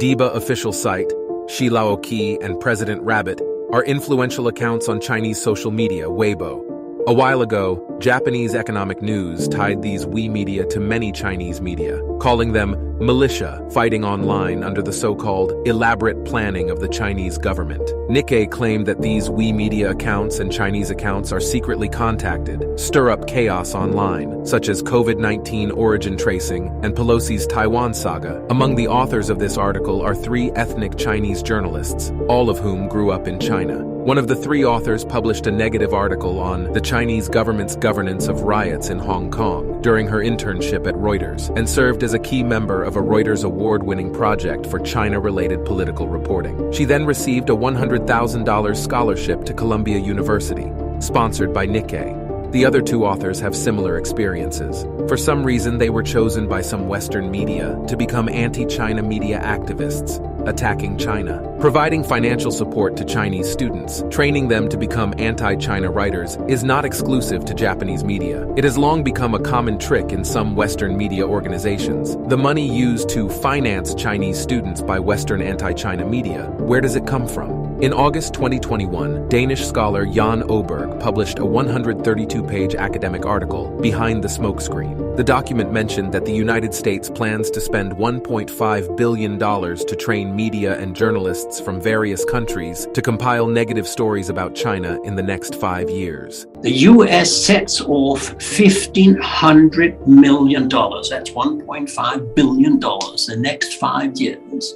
Diba official site, Xilaoqi, and President Rabbit are influential accounts on Chinese social media, Weibo. A while ago, Japanese economic news tied these Wei media to many Chinese media, calling them militia fighting online under the so-called elaborate planning of the Chinese government. Nikkei claimed that these Wei media accounts and Chinese accounts are secretly contacted, stir up chaos online, such as COVID-19 origin tracing and Pelosi's Taiwan saga. Among the authors of this article are 3 ethnic Chinese journalists, all of whom grew up in China. One of the 3 authors published a negative article on the Chinese government's governance of riots in Hong Kong during her internship at Reuters and served as a key member of a Reuters award-winning project for China-related political reporting. She then received a $100,000 scholarship to Columbia University, sponsored by Nikkei. The other 2 authors have similar experiences. For some reason, they were chosen by some Western media to become anti-China media activists, attacking China, providing financial support to Chinese students, training them to become anti-China writers is not exclusive to Japanese media. It has long become a common trick in some Western media organizations. The money used to finance Chinese students by Western anti-China media, where does it come from? In August 2021, Danish scholar Jan Oberg published a 132-page academic article, Behind the Smokescreen. The document mentioned that the United States plans to spend $1.5 billion to train media and journalists from various countries to compile negative stories about China in the next 5 years. The US sets off $1,500 million, that's $1.5 billion, the next 5 years,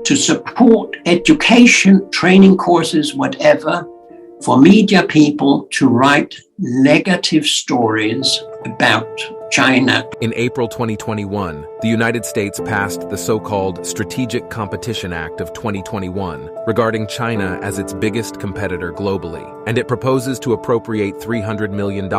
to support education, training courses, whatever, for media people to write negative stories about China. In April 2021, the United States passed the so-called Strategic Competition Act of 2021 regarding China as its biggest competitor globally, and it proposes to appropriate $300 million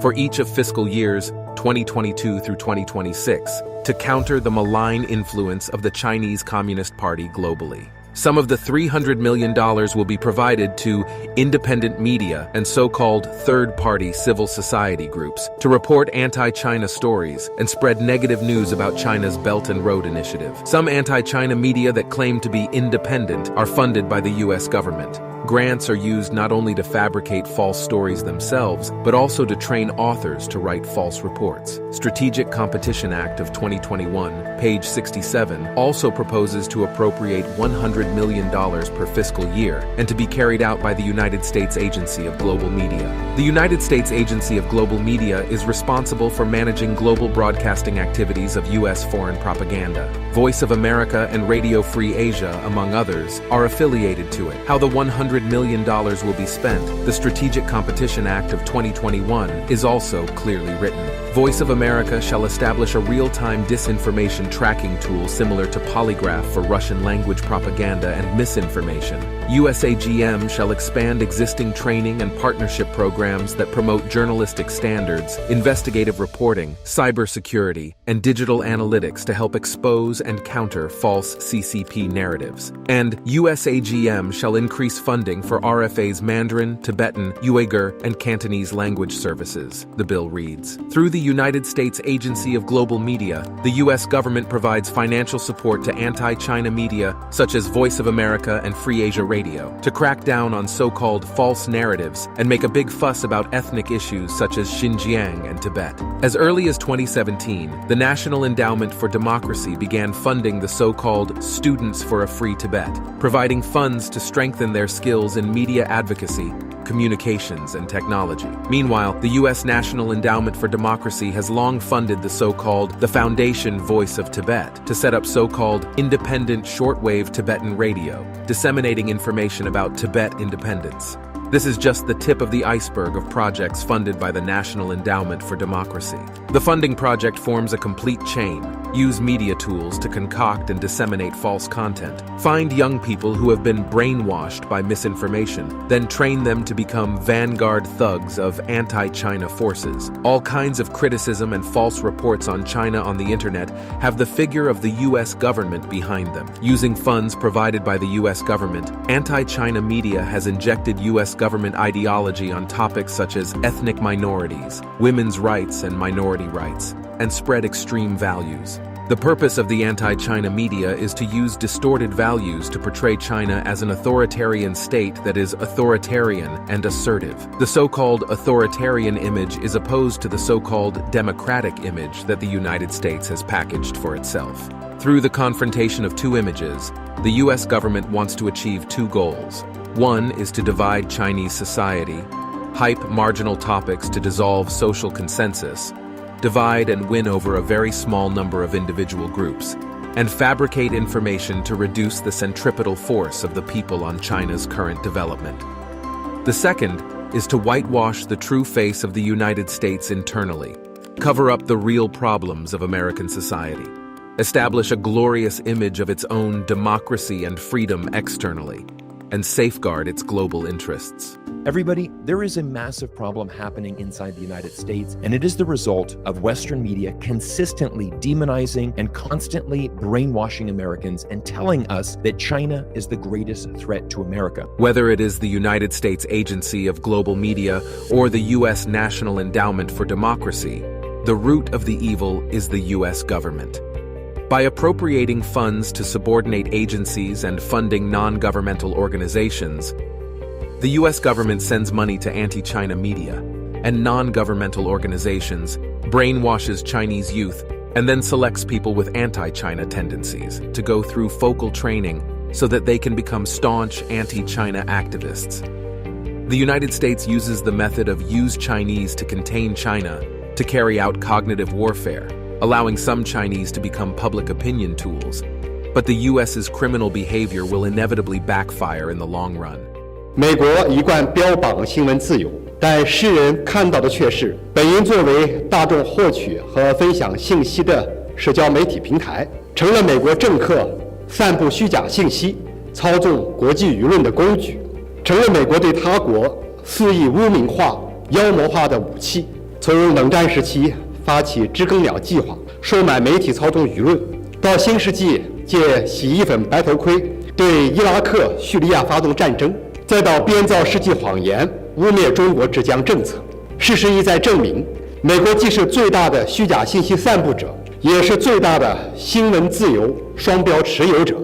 for each of fiscal years 2022 through 2026 to counter the malign influence of the Chinese Communist Party globally. Some of the $300 million will be provided to independent media and so-called third-party civil society groups to report anti-China stories and spread negative news about China's Belt and Road Initiative. Some anti-China media that claim to be independent are funded by the U.S. government. Grants are used not only to fabricate false stories themselves, but also to train authors to write false reports. Strategic Competition Act of 2021, page 67, also proposes to appropriate $100 million per fiscal year and to be carried out by the United States Agency of Global Media. The United States Agency of Global Media is responsible for managing global broadcasting activities of U.S. foreign propaganda. Voice of America and Radio Free Asia, among others, are affiliated to it. How the $100 million will be spent, the Strategic Competition Act of 2021, is also clearly written. Voice of America shall establish a real-time disinformation tracking tool similar to Polygraph for Russian language propaganda and misinformation. USAGM shall expand existing training and partnership programs that promote journalistic standards, investigative reporting, cybersecurity, and digital analytics to help expose and counter false CCP narratives. And USAGM shall increase funding for RFA's Mandarin, Tibetan, Uyghur, and Cantonese language services, the bill reads. Through the United States Agency of Global Media, the U.S. government provides financial support to anti-China media such as Voice of America and Free Asia Radio to crack down on so-called false narratives and make a big fuss about ethnic issues such as Xinjiang and Tibet. As early as 2017, the National Endowment for Democracy began funding the so-called Students for a Free Tibet, providing funds to strengthen their skills in media advocacy, communications, and technology. Meanwhile, the U.S. National Endowment for Democracy has long funded the so-called the Foundation Voice of Tibet to set up so-called independent shortwave Tibetan radio, disseminating information about Tibet independence. This is just the tip of the iceberg of projects funded by the National Endowment for Democracy. The funding project forms a complete chain. Use media tools to concoct and disseminate false content. Find young people who have been brainwashed by misinformation, then train them to become vanguard thugs of anti-China forces. All kinds of criticism and false reports on China on the internet have the figure of the U.S. government behind them. Using funds provided by the U.S. government, anti-China media has injected U.S. government ideology on topics such as ethnic minorities, women's rights and minority rights, and spread extreme values. The purpose of the anti-China media is to use distorted values to portray China as an authoritarian state that is authoritarian and assertive. The so-called authoritarian image is opposed to the so-called democratic image that the United States has packaged for itself. Through the confrontation of two images, the U.S. government wants to achieve two goals. One is to divide Chinese society, hype marginal topics to dissolve social consensus, divide and win over a very small number of individual groups, and fabricate information to reduce the centripetal force of the people on China's current development. The second is to whitewash the true face of the United States internally, cover up the real problems of American society, establish a glorious image of its own democracy and freedom externally, and safeguard its global interests. Everybody, there is a massive problem happening inside the United States, and it is the result of Western media consistently demonizing and constantly brainwashing Americans and telling us that China is the greatest threat to America. Whether it is the United States Agency of Global Media or the U.S. National Endowment for Democracy, the root of the evil is the U.S. government. By appropriating funds to subordinate agencies and funding non-governmental organizations, the U.S. government sends money to anti-China media and non-governmental organizations, brainwashes Chinese youth, and then selects people with anti-China tendencies to go through focal training so that they can become staunch anti-China activists. The United States uses the method of use Chinese to contain China to carry out cognitive warfare, allowing some Chinese to become public opinion tools. But the U.S.'s criminal behavior will inevitably backfire in the long run. 美国一贯标榜新闻自由，但世人看到的却是本应作为大众获取和分享信息的社交媒体平台，成了美国政客散布虚假信息、操纵国际舆论的工具，成了美国对他国肆意污名化、妖魔化的武器。从冷战时期发起知更鸟计划，收买媒体操纵舆论，到新世纪借洗衣粉白头盔对伊拉克、叙利亚发动战争，再到编造世纪谎言污蔑中国治疆政策。事实一再证明，美国既是最大的虚假信息散布者，也是最大的新闻自由双标持有者。